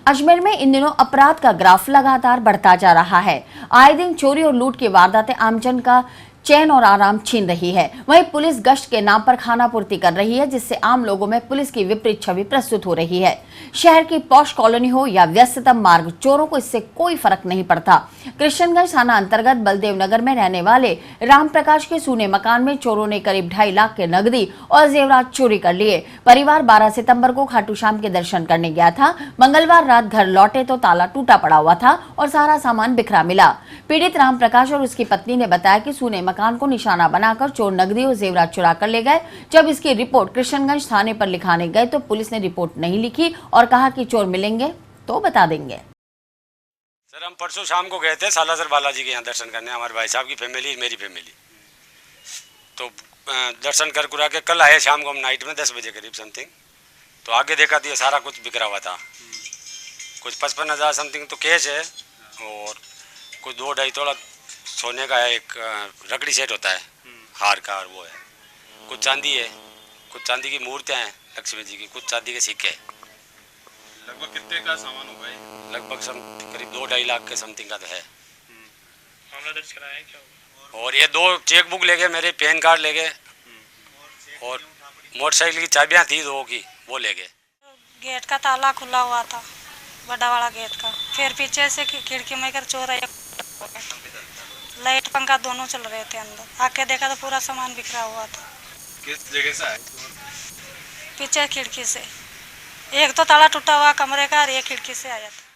अजमेर में इन दिनों अपराध का ग्राफ लगातार बढ़ता जा रहा है। आए दिन चोरी और लूट की वारदातें आमजन का चैन और आराम छीन रही है। वहीं पुलिस गश्त के नाम पर खानापूर्ति कर रही है, जिससे आम लोगों में पुलिस की विपरीत छवि प्रस्तुत हो रही है। शहर की पॉश कॉलोनी हो या व्यस्ततम मार्ग, चोरों को इससे कोई फर्क नहीं पड़ता। कृष्णगंज थाना अंतर्गत बलदेव नगर में रहने वाले राम प्रकाश के सूने मकान में चोरों ने करीब 2.5 लाख के नकदी और जेवरात चोरी कर लिए। परिवार 12 सितंबर को खाटू श्याम के दर्शन करने गया था। मंगलवार रात घर लौटे तो ताला टूटा पड़ा हुआ था और सारा सामान बिखरा मिला। पीड़ित राम प्रकाश और उसकी पत्नी ने बताया कि सूने मकान को निशाना बनाकर चोर नकदी और जेवरात चुरा कर ले गए। जब इसकी रिपोर्ट कृष्णगंज थाने पर लिखाने गए तो पुलिस ने रिपोर्ट नहीं लिखी और कहा कि चोर मिलेंगे तो बता देंगे। सर, हम परसों शाम को गए थे सालासर बालाजी के यहाँ दर्शन करने, हमारे भाई साहब की फैमिली, मेरी फैमिली। तो दर्शन कर कुरा के कल आए शाम को हम नाइट में 10 बजे करीब समथिंग। तो आगे देखा तो ये सारा कुछ बिखरा हुआ था। कुछ 55,000 समथिंग तो कैश है और कुछ 2-2.5 तोला सोने का है, एक लकड़ी सेट होता है हार का, और वो है। कुछ चांदी है, कुछ चांदी की मूर्तियाँ हैं लक्ष्मी जी की, कुछ चांदी के सिक्के। लगभग कितने का सामान होगा ये? लगभग करीब 2-2.5 लाख के समथिंग का तो है। मामला दर्ज कराया है क्या? और ये 2 चेक बुक ले गए, मेरे पैन कार्ड ले गए और मोटरसाइकिल की चाबियाँ थी 2 की, वो ले गए। गेट का ताला खुला हुआ था, बड़ा वाला गेट का। फिर पीछे से खिड़की में कर चोर आया। लाइट पंखा दोनों चल रहे थे अंदर। आके देखा तो पूरा सामान बिखरा हुआ था। किस जगह से आए? पीछे खिड़की से। एक तो ताला टूटा हुआ कमरे का और एक खिड़की से आया था।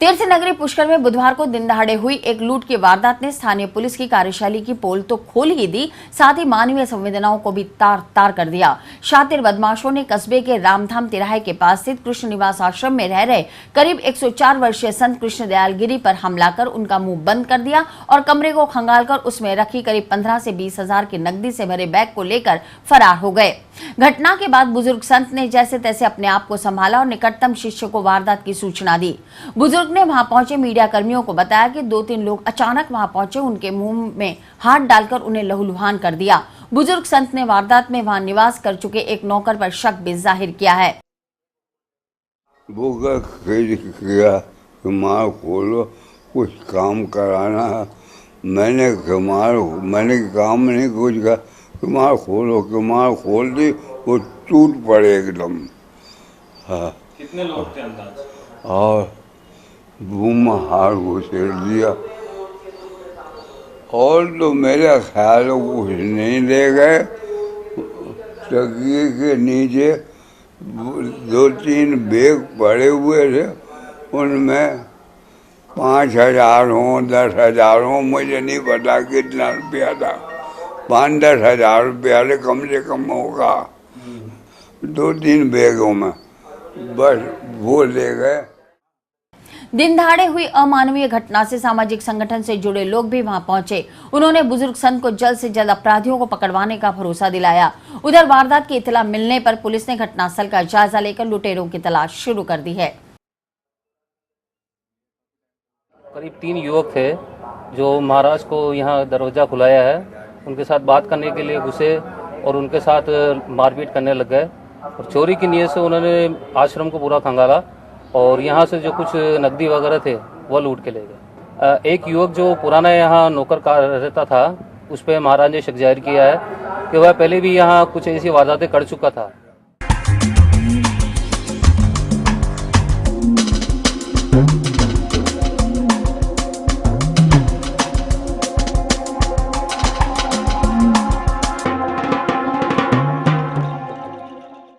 तीर्थ नगरी पुष्कर में बुधवार को दिन दहाड़े हुई एक लूट की वारदात ने स्थानीय पुलिस की कार्यशैली की पोल तो खोल ही दी, साथ ही मानवीय संवेदनाओं को भी तार तार कर दिया। शातिर बदमाशों ने कस्बे के रामधाम तिराहे के पास स्थित कृष्ण निवास आश्रम में रह रहे करीब 104 वर्षीय संत कृष्ण दयाल गिरी पर हमला कर उनका मुंह बंद कर दिया और कमरे को खंगालकर उसमें रखी करीब 15 से 20 हजार की नकदी से भरे बैग को लेकर फरार हो गए। घटना के बाद बुजुर्ग संत ने जैसे तैसे अपने आप को संभाला और निकटतम शिष्य को वारदात की सूचना दी। बुजुर्ग ने वहां पहुंचे मीडिया कर्मियों को बताया कि 2-3 लोग अचानक वहां पहुंचे, उनके मुंह में हाथ डालकर उन्हें लहूलुहान कर दिया। बुजुर्ग संत ने वारदात में वहां निवास कर चुके एक नौकर पर शक भी जाहिर किया है। वो किया मार खोलो, कुछ काम कराना है। मैंने काम नहीं कुछ कहा, कुमार खोलो, कुमार खोल दी, वो टूट पड़े एकदम। हाँ। कितने लोग थे अंदाज? और बूम हार घुसेड़ दिया और तो मेरा ख्याल कुछ नहीं ले गए। तकिए के नीचे 2-3 बैग पड़े हुए थे, उनमें 5,000 हो 10,000 हो, मुझे नहीं पता कितना रुपया था। 5-10 हजार रुपया कम से कम होगा 2-3 बैगों में, बस वो ले गए। दिन दहाड़े हुई अमानवीय घटना से सामाजिक संगठन से जुड़े लोग भी वहां पहुंचे। उन्होंने बुजुर्ग संत को जल्द से जल्द अपराधियों को पकड़वाने का भरोसा दिलाया। उधर वारदात की इत्तला मिलने पर पुलिस ने घटनास्थल का जायजा लेकर लुटेरों की तलाश शुरू कर दी है। करीब 3 युवक थे जो महाराज को यहाँ दरवाजा खुलाया है, उनके साथ बात करने के लिए घुसे और उनके साथ मारपीट करने लग गए और चोरी की नीयत से उन्होंने आश्रम को पूरा खंगाला और यहाँ से जो कुछ नकदी वगैरह थे वो लूट के ले गए। एक युवक जो पुराना यहाँ नौकर रहता था, उस पर महाराज ने शक जाहिर किया है कि वह पहले भी यहाँ कुछ ऐसी वारदातें कर चुका था।